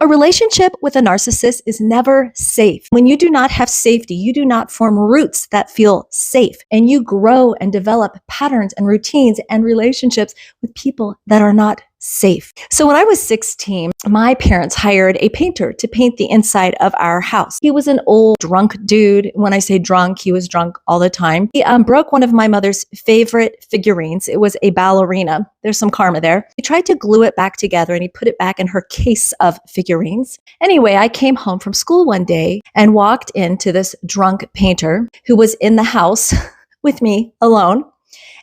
A relationship with a narcissist is never safe. When you do not have safety, you do not form roots that feel safe, and you grow and develop patterns and routines and relationships with people that are not safe. So when I was 16, my parents hired a painter to paint the inside of our house. He was an old drunk dude. When I say drunk, he was drunk all the time. He broke one of my mother's favorite figurines. It was a ballerina. There's some karma there. He tried to glue it back together and he put it back in her case of figurines. Anyway, I came home from school one day and walked into this drunk painter who was in the house with me alone.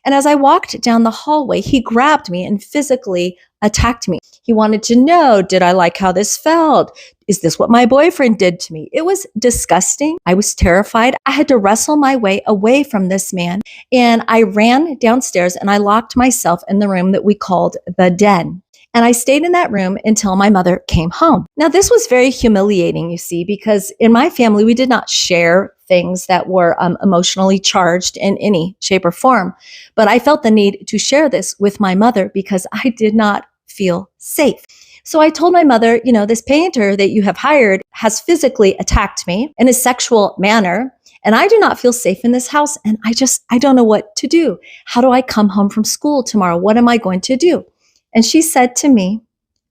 And as I walked down the hallway, he grabbed me and physically attacked me. He wanted to know, did I like how this felt? Is this what my boyfriend did to me? It was disgusting. I was terrified. I had to wrestle my way away from this man. And I ran downstairs and I locked myself in the room that we called the den. And I stayed in that room until my mother came home. Now, this was very humiliating, you see, because in my family, we did not share things that were emotionally charged in any shape or form. But I felt the need to share this with my mother because I did not feel safe. So I told my mother, this painter that you have hired has physically attacked me in a sexual manner. And I do not feel safe in this house. And I don't know what to do. How do I come home from school tomorrow? What am I going to do? And she said to me,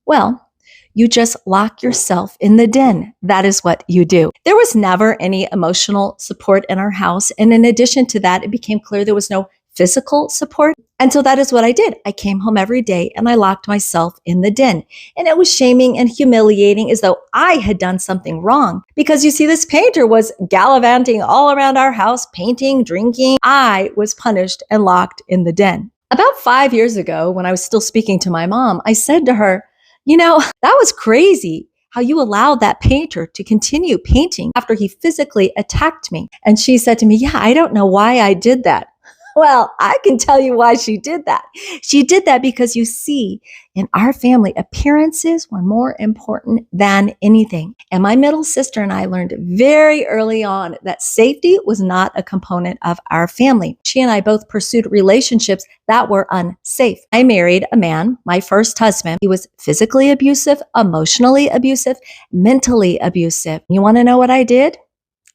well, you just lock yourself in the den. That is what you do. There was never any emotional support in our house. And in addition to that, it became clear there was no physical support. And so that is what I did. I came home every day and I locked myself in the den. And it was shaming and humiliating, as though I had done something wrong. Because you see, this painter was gallivanting all around our house, painting, drinking. I was punished and locked in the den. About 5 years ago, when I was still speaking to my mom, I said to her, that was crazy how you allowed that painter to continue painting after he physically attacked me. And she said to me, yeah, I don't know why I did that. Well, I can tell you why she did that. She did that because, you see, in our family, appearances were more important than anything. And my middle sister and I learned very early on that safety was not a component of our family. She and I both pursued relationships that were unsafe. I married a man, my first husband. He was physically abusive, emotionally abusive, mentally abusive. You want to know what I did?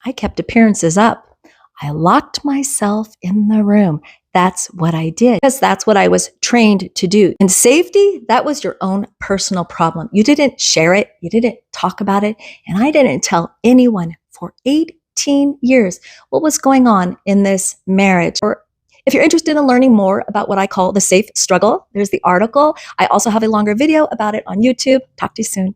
I kept appearances up. I locked myself in the room. That's what I did, because that's what I was trained to do. And safety, that was your own personal problem. You didn't share it. You didn't talk about it. And I didn't tell anyone for 18 years what was going on in this marriage. Or if you're interested in learning more about what I call the safe struggle, there's the article. I also have a longer video about it on YouTube. Talk to you soon.